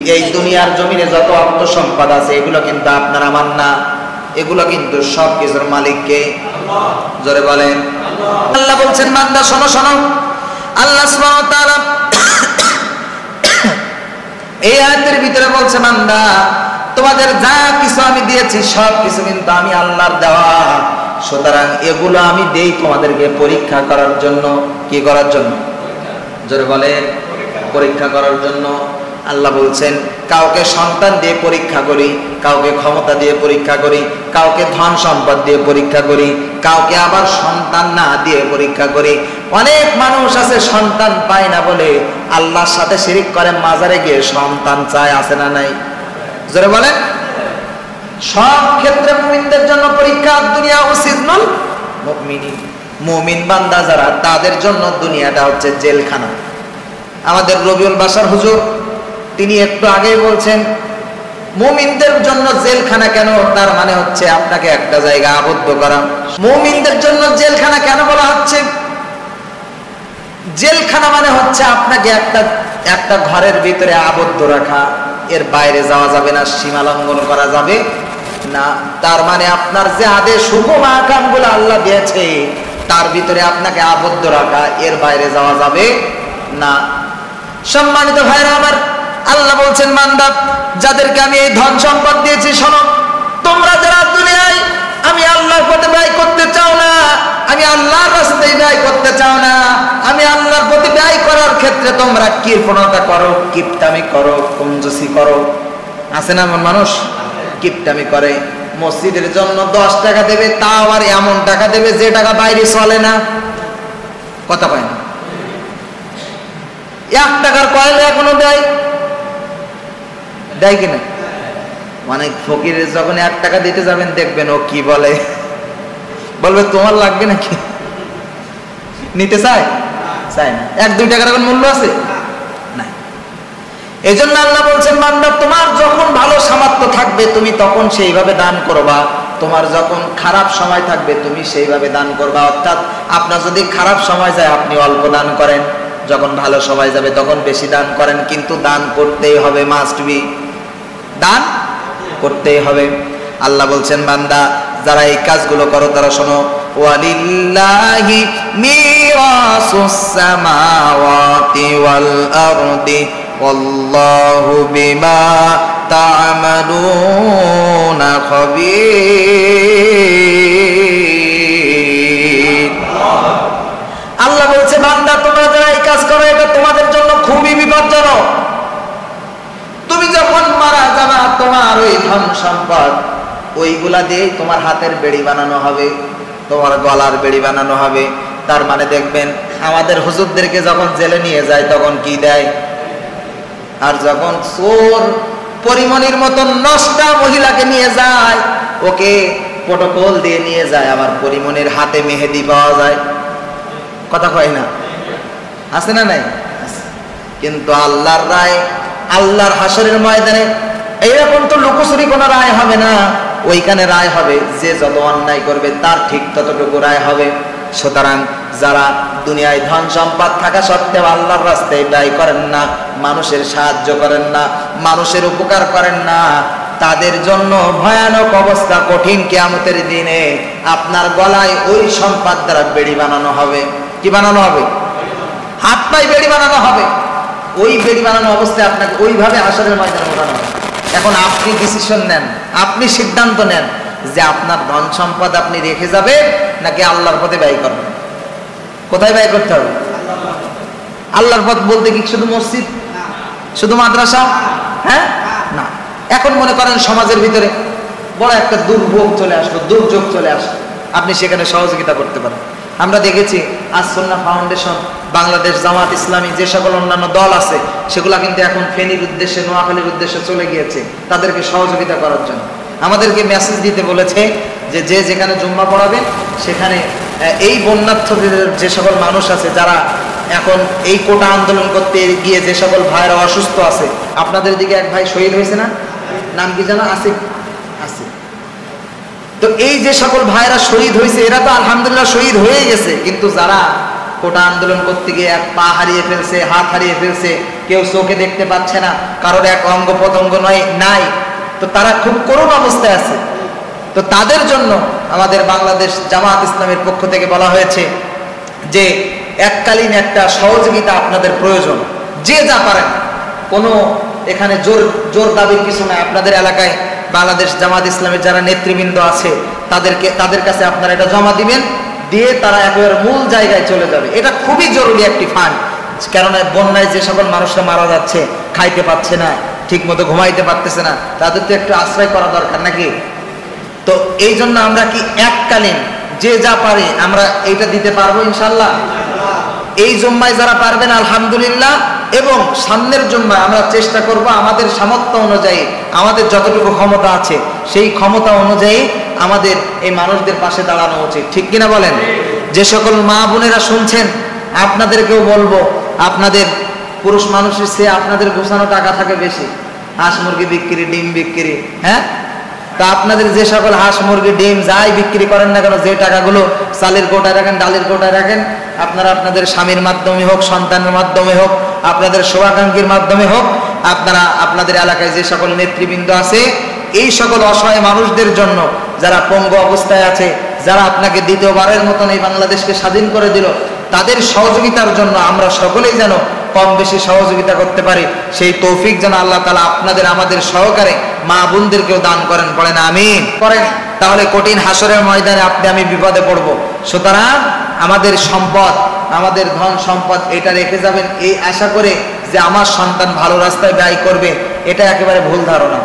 এই দুনিয়ার জমিনে যত অর্থ সম্পদ আছে এগুলো কিন্তু আপনার আমার না, এগুলো কিন্তু সব কিছুর মালিক কে? জোরে বলেন আল্লাহ। বলছেন বান্দা শোনো শোনো, আল্লাহ সুবহানাহু ওয়া তাআলা এই আয়াতের ভিতরে বলছে বান্দা তোমাদের যা কিছু আমি দিয়েছি সব কিছু কিন্তু আমি আল্লাহর দেওয়া, সুতরাং এগুলো আমি দেই তোমাদেরকে পরীক্ষা করার জন্য। কি করার জন্য? জোরে বলেন পরীক্ষা করার জন্য। আল্লাহ বলছেন কাউকে সন্তান দিয়ে পরীক্ষা করি, কাউকে ক্ষমতা দিয়ে পরীক্ষা করি, কাউকে ধন সম্পদ দিয়ে পরীক্ষা করি, কাউকে আবার সন্তান না দিয়ে পরীক্ষা করি। অনেক মানুষ আছে সন্তান পায় না বলে আল্লাহর সাথে শিরিক করে, মাজারে গিয়ে সন্তান চায়, আছে না নাই? জোরে বলেন। সব ক্ষেত্রে মুমিনদের জন্য পরীক্ষা, দুনিয়া সিজনুল মুমিনিন, মুমিন বান্দা যারা তাদের জন্য দুনিয়াটা হচ্ছে জেলখানা। আমাদের রবিউল বাশার হুজুর তিনি একটু আগেই বলছেন মুমিনদের জন্য জেলখানা কেন, তার মানে হচ্ছে আপনাকে একটা জায়গা আবদ্ধ করা। মুমিনদের জন্য জেলখানা কেন বলা হচ্ছে? জেলখানা মানে হচ্ছে আপনাকে একটা ঘরের ভিতরে আবদ্ধ রাখা, এর বাইরে যাওয়া যাবে না, সীমা লঙ্ঘন করা যাবে না। তার মানে আপনার যে আদেশ হুকুম আহকামগুলো আল্লাহ দিয়েছে তার ভিতরে আপনাকে আবদ্ধ রাখা, এর বাইরে যাওয়া যাবে না। সম্মানিত ভাইরা আমার, আল্লাহ বলছেন বান্দা যাদেরকে আমি এই ধন সম্পদ দিয়েছি শোনো, তোমরা যারা দুনিয়ায় আমি আল্লাহর পথে ব্যয় করতে চাও না, আমি আল্লাহর রাস্তায় ব্যয় করতে চাও না, আমি আল্লাহর পথে ব্যয় করার ক্ষেত্রে তোমরা কৃপণতা করো, কিপটামি করো, কঞ্জুসি করো। আছে না এমন মানুষ? কিপটামি করে, মসজিদের জন্য 10 টাকা দেবে, তাও আর এমন টাকা দেবে যে টাকা বাইরে চলে না, কথা পায় না। 1 টাকার কয়েল এখনো দেয় কিনা? অনেক ফকিরের যখন 1 টাকা দিতে যাবেন দেখবেন ও কি বলে, বলবে তোমার লাগবে নাকি? নিতে চায় না। 1-2 টাকার এখন মূল্য আছে না। এই জন্য আল্লাহ বলছেন বান্দা তোমার যখন ভালো সামর্থ্য থাকবে তুমি তখন সেইভাবে দান করবা, তোমার যখন খারাপ সময় থাকবে তুমি সেইভাবে দান করবা। অর্থাৎ আপনার যদি খারাপ সময় যায় আপনি অল্প দান করেন, যখন ভালো সময় যাবে তখন বেশি দান করেন, কিন্তু দান করতেই হবে, মাস্ট বি, দান করতেই হবে। আল্লাহ বলছেন বান্দা যারা এই কাজগুলো করো তারা শোনো, ওয়ালিল্লাহি মিরাসুস সামাওয়াতি ওয়াল আরদি ওয়াল্লাহু বিমা তা'মালুনা খাবীর। আল্লাহ বলছে বান্দা তোমরা যারা এই কাজ করো এটা তোমাদের জন্য খুবই বিপজ্জনক। তুমি যখন মারা যাবা তোমার ওই ধন সম্পদ ওইগুলা দিয়ে তোমার হাতের বেড়ি বানানো হবে, তোমার গলার বেড়ি বানানো হবে। তার মানে দেখবেন আমাদের হুজুরদেরকে যখন জেলে নিয়ে যায় তখন কি দেয়, আর যখন চোর পরিমণির মতন নষ্টা মহিলাকে নিয়ে যায় ওকে প্রটোকল দিয়ে নিয়ে যায়, আবার পরিমণির হাতে মেহেদি পাওয়া যায়, কথা কয় না? আছে না নাই? কিন্তু আল্লাহর রায়, আল্লাহর হাসরের ময়দানে এইরকম তো লুকোচুরি কোনো রায় হবে না, ওইখানে রায় হবে যে যত অন্যায় করবে তার ঠিক ততটুকু রায় হবে। সুতরাং যারা দুনিয়ায় ধন সম্পদ থাকা সত্ত্বেও আল্লাহর রাস্তায় ব্যয় করেন না, মানুষের সাহায্য করেন না, মানুষের উপকার করেন না, তাদের জন্য ভয়ানক অবস্থা, কঠিন কিয়ামতের দিনে আপনার গলায় ওই সম্পদ দ্বারা বেড়ি বানানো হবে। কি বানানো হবে? হাত পায়ে বেড়ি বানানো হবে। ওই বেড়ি বানানো অবস্থায় আপনাকে ওইভাবে হাসরের ময়দানে ওঠানো হবে। এখন আপনি ডিসিশন নেন, আপনি সিদ্ধান্ত নেন যে আপনার ধন সম্পদ আপনি রেখে যাবেন নাকি আল্লাহর পথে ব্যয় করবেন। কোথায় ব্যয় করতে হবে? আল্লাহর পথ বলতে কি শুধু মসজিদ, শুধু মাদ্রাসা? হ্যাঁ না। এখন মনে করেন সমাজের ভিতরে বড় একটা দুর্ভোগ চলে আসলো, দুর্যোগ চলে আসলো, আপনি সেখানে সহযোগিতা করতে পারেন। আমরা দেখেছি আস-সুন্নাহ ফাউন্ডেশন, বাংলাদেশ জামাত ইসলামী, যে সকল অন্যান্য দল আছে সেগুলা কিন্তু এখন ফেনীর উদ্দেশ্যে, নোয়াখালীর উদ্দেশ্যে চলে গিয়েছে তাদেরকে সহযোগিতা করার জন্য। আমাদেরকে মেসেজ দিতে বলেছে যে যে যেখানে জুম্মা পড়াবেন সেখানে এই বন্যার্থদের যে সকল মানুষ আছে যারা এখন এই কোটা আন্দোলন করতে গিয়ে যে সকল ভাইরা অসুস্থ আছে, আপনাদের দিকে এক ভাই শহীদ হয়েছে না, নাম কি জানো? আসিফ। তো এই যে সকল ভাইরা শহীদ হয়েছে এরা তো আলহামদুলিল্লাহ শহীদ হয়ে গেছে, কিন্তু যারা কোটা আন্দোলন করতে গিয়ে এক পা হারিয়ে ফেলছে, হাত হারিয়ে ফেলছে, কেউ চোখে দেখতে পাচ্ছে না, কারোর এক অঙ্গ প্রত্যঙ্গ নাই, তো তারা খুব করুণ অবস্থায় আছে। তো তাদের জন্য আমাদের বাংলাদেশ জামাত ইসলামের পক্ষ থেকে বলা হয়েছে যে এককালীন একটা সহযোগিতা আপনাদের প্রয়োজন, যে যা পারেন। কোনো এখানে জোর দাবির কিছু নাই। আপনাদের এলাকায় বাংলাদেশ জামাত ইসলামের যারা নেতৃবৃন্দ আছে তাদের কাছে আপনারা এটা জমা দিবেন, দিয়ে তারা একেবারে মূল জায়গায় চলে যাবে। এটা খুবই জরুরি একটি ফান্ড, কেননা বন্যায় যে সকল মানুষরা মারা যাচ্ছে, খাইতে পাচ্ছে না, ঠিক মতো ঘুমাইতে পারতেছে না, তাদের তো একটু আশ্রয় করা দরকার নাকি? তো এই জন্য আমরা কি এককালীন যে যা পারে আমরা এইটা দিতে পারবো ইনশাল্লাহ। এই জুম্মায় যারা পারবেন আলহামদুলিল্লাহ, এবং সামনের জুম্মায় আমরা চেষ্টা করব আমাদের সামর্থ্য অনুযায়ী, আমাদের যতটুকু ক্ষমতা আছে সেই ক্ষমতা অনুযায়ী আমাদের এই মানুষদের পাশে দাঁড়ানো উচিত, ঠিক কিনা বলেন? যে সকল মা বোনেরা শুনছেন, আপনাদেরকেও বলবো, আপনাদের পুরুষ মানুষের চেয়ে আপনাদের গোছানো টাকা থাকে বেশি, হাঁস মুরগি বিক্রি, ডিম বিক্রি, হ্যাঁ? তা আপনাদের যে সকল হাঁস মুরগি ডিম যাই বিক্রি করেন না কেন, যে টাকাগুলো চালের কোটায় রাখেন, ডালের কোটায় রাখেন, আপনারা আপনাদের স্বামীর মাধ্যমে হোক, সন্তানের মাধ্যমে হোক, আপনাদের শুভাকাঙ্ক্ষীর মাধ্যমে হোক, আপনারা আপনাদের এলাকায় যে সকল নেতৃবৃন্দ আছে এই সকল অসহায় মানুষদের জন্য, যারা পঙ্গু অবস্থায় আছে, যারা আপনাকে দ্বিতীয়বারের মতন এই বাংলাদেশকে স্বাধীন করে দিল, তাদের সহযোগিতার জন্য আমরা সকলেই যেন কম বেশি সহযোগিতা করতে পারি, সেই তৌফিক যেন আল্লাহ তাআলা আপনাদের আমাদের সহকারে মা বোনদেরকেও দান করেন, পড়েন আমিন করেন। তাহলে কঠিন হাসরের ময়দানে আপনি আমি বিপদে পড়ব। সুতরাং আমাদের সম্পদ, আমাদের ধন সম্পদ এটা রেখে যাবেন এই আশা করে যে আমার সন্তান ভালো রাস্তায় ব্যয় করবে, এটা একেবারে ভুল ধারণা।